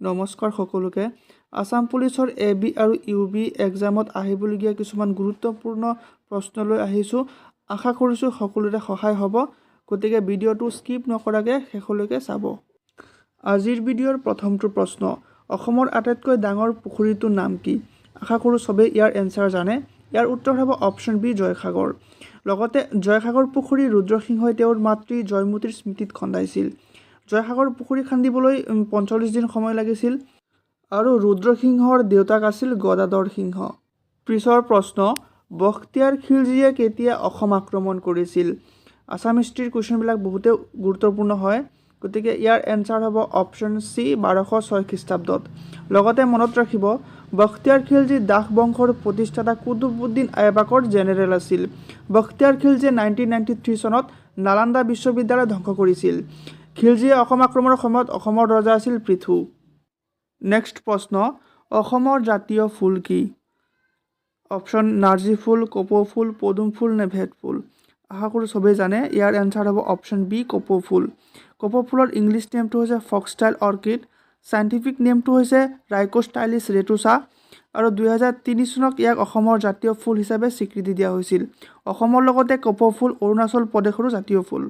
নমস্কাৰ সকলোকে। আসাম পুলিচৰ AB আৰু UB এক্সামত আহিবলগীয়া কিছুমান গুৰুত্বপূৰ্ণ প্ৰশ্নলৈ আহিছোঁ। আশা কৰিছোঁ সকলোৰে সহায় হ'ব, গতিকে ভিডিঅ'টো স্কিপ নকৰাকৈ শেষলৈকে চাব। আজিৰ ভিডিঅ'ৰ প্ৰথমটো প্ৰশ্ন, অসমৰ আটাইতকৈ ডাঙৰ পুখুৰীটোৰ নাম কি? আশা কৰোঁ চবেই ইয়াৰ এনচাৰ জানে। ইয়াৰ উত্তৰ হ'ব অপশ্যন বি, জয়সাগৰ। লগতে জয়সাগৰ পুখুৰী ৰুদ্ৰসিংহই তেওঁৰ মাতৃ জয়মতীৰ স্মৃতিত খন্দাইছিল। জয়সাগৰ পুখুৰী খান্দিবলৈ 45 দিন সময় লাগিছিল আৰু ৰুদ্ৰসিংহৰ দেউতাক আছিল গদাধৰ সিংহ। পিছৰ প্ৰশ্ন, বখতিয়াৰ খিলজীয়ে কেতিয়া অসম আক্ৰমণ কৰিছিল? আছাম হিষ্ট্ৰীৰ কুৱেশ্যনবিলাক বহুতে গুৰুত্বপূৰ্ণ হয়, গতিকে ইয়াৰ এনচাৰ হ'ব অপশ্যন চি, 1206 খ্ৰীষ্টাব্দত। লগতে মনত ৰাখিব, বখতিয়াৰ খিলজী দাস বংশৰ প্ৰতিষ্ঠাতা কুতুবুদ্দিন আইবাকৰ জেনেৰেল আছিল। বখতিয়াৰ খিলজীয়ে 1993 চনত নালন্দা বিশ্ববিদ্যালয় ধ্বংস কৰিছিল। খিলজীয়ে অসম আক্ৰমণৰ সময়ত অসমৰ ৰজা আছিল পৃথু। নেক্সট প্ৰশ্ন, অসমৰ জাতীয় ফুল কি? অপশ্যন নাৰ্জী ফুল, কপৌ ফুল, পদুম ফুল নে ভেট ফুল? আশা কৰোঁ চবেই জানে। ইয়াৰ এনচাৰ হ'ব অপশ্যন বি, কপৌ ফুল। কপৌ ফুলৰ ইংলিছ নেমটো হৈছে ফক্সটাইল অৰ্কিড, চাইণ্টিফিক নেমটো হৈছে ৰাইকোষ্টাইলিছ ৰেটুচা, আৰু 2003 চনত ইয়াক অসমৰ জাতীয় ফুল হিচাপে স্বীকৃতি দিয়া হৈছিল। অসমৰ লগতে কপৌ ফুল অৰুণাচল প্ৰদেশৰো জাতীয় ফুল।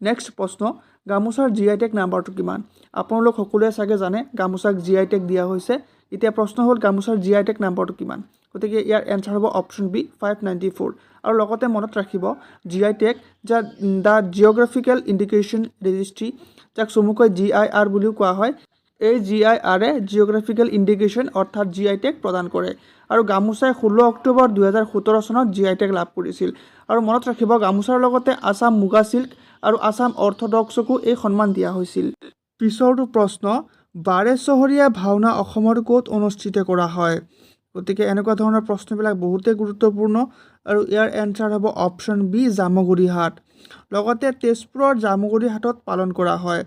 নেক্সট প্ৰশ্ন, গামোচাৰ GI টেগ নাম্বাৰটো কিমান? আপোনালোক সকলোৱে চাগে জানে গামোচাক GI টেগ দিয়া হৈছে। এতিয়া প্ৰশ্ন হ'ল গামোচাৰ GI টেগ নাম্বাৰটো কিমান? গতিকে ইয়াৰ এনচাৰ হ'ব অপশ্যন বি, 594। আৰু লগতে মনত ৰাখিব, GI টেগ যাক দ্য জিঅ'গ্ৰাফিকেল ইণ্ডিকেশ্যন ৰেজিষ্ট্ৰি, যাক চমুকৈ GIR বুলিও কোৱা হয়, এই GIR জিঅ'গ্ৰাফিকেল ইণ্ডিকেশ্যন অৰ্থাৎ GI টেগ প্ৰদান কৰে। আৰু গামোচাই 16 অক্টোবৰ 2017 চনত GI টেগ লাভ কৰিছিল। আৰু মনত ৰাখিব, গামোচাৰ লগতে আছাম মুগা চিল্ক আৰু আছাম অৰ্থডক্সকো এই সন্মান দিয়া হৈছিল। পিছৰটো প্ৰশ্ন, বাৰেচহৰীয়া ভাওনা অসমৰ ক'ত অনুষ্ঠিত কৰা হয়? গতিকে এনেকুৱা ধৰণৰ প্ৰশ্নবিলাক বহুতেই গুৰুত্বপূৰ্ণ আৰু ইয়াৰ এনচাৰ হ'ব অপশ্যন বি, জামুগুৰি হাট। লগতে তেজপুৰৰ জামুগুৰি হাটত পালন কৰা হয়।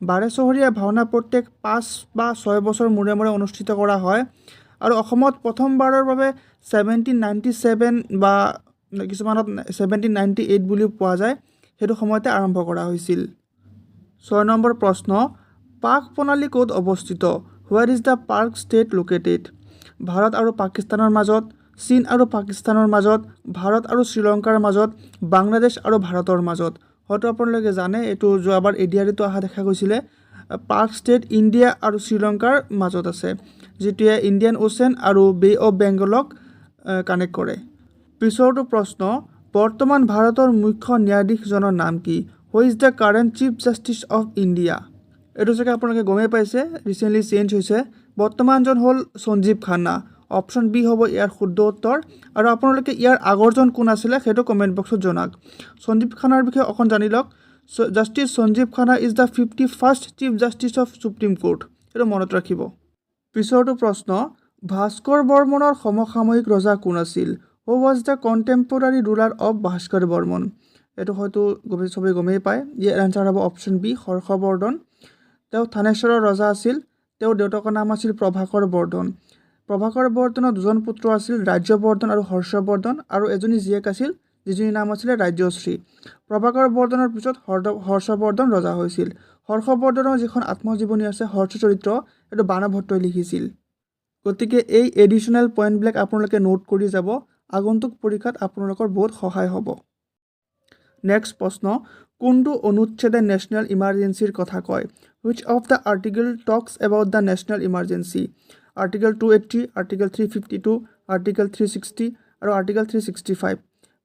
বাৰেচহৰীয়া ভাওনা প্ৰত্যেক 5 বা 6 বছৰ মূৰে মূৰে অনুষ্ঠিত কৰা হয় আৰু অসমত প্ৰথমবাৰৰ বাবে 1797 বা কিছুমানত 1798 বুলিও পোৱা যায়, সেইটো সময়তে আৰম্ভ কৰা হৈছিল। 6 নম্বৰ প্ৰশ্ন, পাক প্ৰণালী ক'ত অৱস্থিত? হোৱেৰ is the park state located? Bharat আৰু পাকিস্তানৰ মাজত, চীন আৰু পাকিস্তানৰ মাজত, ভাৰত আৰু শ্ৰীলংকাৰ মাজত, বাংলাদেশ আৰু ভাৰতৰ মাজত? হয়তো আপোনালোকে জানে, এইটো যোৱাবাৰ ADRতো অহা দেখা গৈছিলে। পাৰ্ক ষ্টেট ইণ্ডিয়া আৰু শ্ৰীলংকাৰ মাজত আছে, যিটোৱে ইণ্ডিয়ান অ'চেন আৰু বে অফ বেংগলক কানেক্ট কৰে। পিছৰটো প্ৰশ্ন, বৰ্তমান ভাৰতৰ মুখ্য ন্যায়াধীশজনৰ নাম কি? Who is the current chief justice of India? এইটো চাগে আপোনালোকে গমেই পাইছে, ৰিচেণ্টলি চেঞ্জ হৈছে। বৰ্তমানজন হ'ল সঞ্জীৱ খান্না। অপশ্যন বি হ'ব ইয়াৰ শুদ্ধ উত্তৰ। আৰু আপোনালোকে ইয়াৰ আগৰজন কোন আছিলে সেইটো কমেণ্ট বক্সত জনাওক। সঞ্জীৱ খান্নাৰ বিষয়ে অকণ জানি লওক। Justice Sanjiv Khanna is the 51st chief justice of supreme court, সেইটো মনত ৰাখিব। পিছৰটো প্ৰশ্ন, ভাস্কৰ বৰ্মনৰ সমসাময়িক ৰজা কোন আছিল? Who was the contemporary ruler of Bhaskar Varman? এইটো হয়তো চবেই গমেই পায়। ইয়াৰ এনচাৰ হ'ব অপশ্যন বি, হৰ্ষবৰ্ধন। তেওঁ থানেশ্বৰৰ ৰজা আছিল। তেওঁৰ দেউতাকৰ নাম আছিল প্ৰভাকৰ বৰ্ধন। প্ৰভাকৰ বৰ্ধনৰ দুজন পুত্ৰ আছিল, ৰাজ্যবৰ্ধন আৰু হৰ্ষবৰ্ধন, আৰু এজনী জীয়েক আছিল যিজনীৰ নাম আছিলে ৰাজ্যশ্ৰী। প্ৰভাকৰ বৰ্ধনৰ পিছত হৰ্ষবৰ্ধন ৰজা হৈছিল। হৰ্ষবৰ্ধনৰ যিখন আত্মজীৱনী আছে, হৰ্ষচৰিত্ৰ, এইটো বাণভট্টই লিখিছিল। গতিকে এই এডিশ্যনেল পইণ্টবিলাক আপোনালোকে নোট কৰি যাব, আগন্তুক পৰীক্ষাত আপোনালোকৰ বহুত সহায় হ'ব। নেক্সট প্ৰশ্ন, কোনটো অনুচ্ছেদে নেশ্যনেল ইমাৰ্জেঞ্চিৰ কথা কয়? Which of the article Tux about the national emergency? Article 280, article 352, article 360 আৰু আৰ্টিকল 365।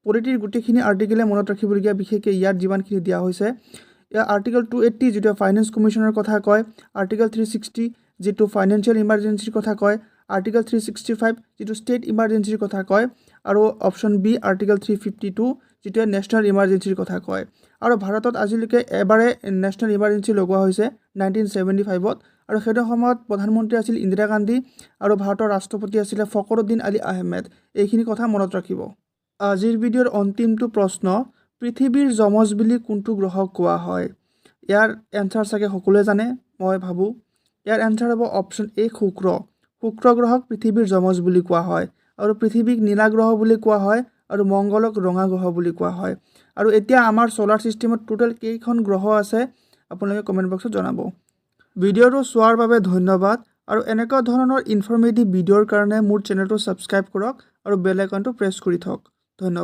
প্ৰতিটিৰ গোটেইখিনি আৰ্টিকলে মনত ৰাখিবলগীয়া, বিশেষকৈ ইয়াত যিমানখিনি দিয়া হৈছে। ইয়াৰ আৰ্টিকল 280 যিটো ফাইনেন্স কমিশ্যনৰ কথা কয়, আৰ্টিকল 360 যিটো ফাইনেন্সিয়েল ইমাৰ্জেঞ্চিৰ কথা কয়, আৰ্টিকল 365 যিটো ষ্টেট ইমাৰ্জেঞ্চিৰ কথা কয়, আৰু অপশ্যন বি আৰ্টিকল 352 যিটোৱে নেশ্যনেল ইমাৰ্জেঞ্চিৰ কথা কয়। আৰু ভাৰতত আজিলৈকে এবাৰে নেশ্যনেল ইমাৰ্জেঞ্চি লগোৱা হৈছে 1975ত, আৰু সেইটো সময়ত প্ৰধানমন্ত্ৰী আছিল ইন্দিৰা গান্ধী আৰু ভাৰতৰ ৰাষ্ট্ৰপতি আছিলে ফখৰুদ্দিন আলী আহমেদ। এইখিনি কথা মনত ৰাখিব। আজিৰ ভিডিঅ'ৰ অন্তিমটো প্ৰশ্ন, পৃথিৱীৰ যমজ বুলি কোনটো গ্ৰহক কোৱা হয়? ইয়াৰ এনচাৰ চাগে সকলোৱে জানে, মই ভাবোঁ। ইয়াৰ এনচাৰ হ'ব অপশ্যন এ, শুক্ৰ। শুক্ৰ গ্ৰহক পৃথিৱীৰ যমজ বুলি কোৱা হয়। আৰু পৃথিৱীক নীলা গ্ৰহ বুলি কোৱা হয়, আৰু মংগলক ৰঙা গ্ৰহ বুলি কোৱা হয়। আৰু এতিয়া আমাৰ ছ'লাৰ ছিষ্টেমত টোটেল কেইখন গ্ৰহ আছে আপোনালোকে কমেণ্ট বক্সত জনাব। ভিডিঅ'টো চোৱাৰ বাবে ধন্যবাদ আৰু এনেকুৱা ধৰণৰ ইনফৰ্মেটিভ ভিডিঅ'ৰ কাৰণে মোৰ চেনেলটো ছাবস্ক্ৰাইব কৰক আৰু বেল আইকনটো প্ৰেছ কৰি থওক ধন্যবাদ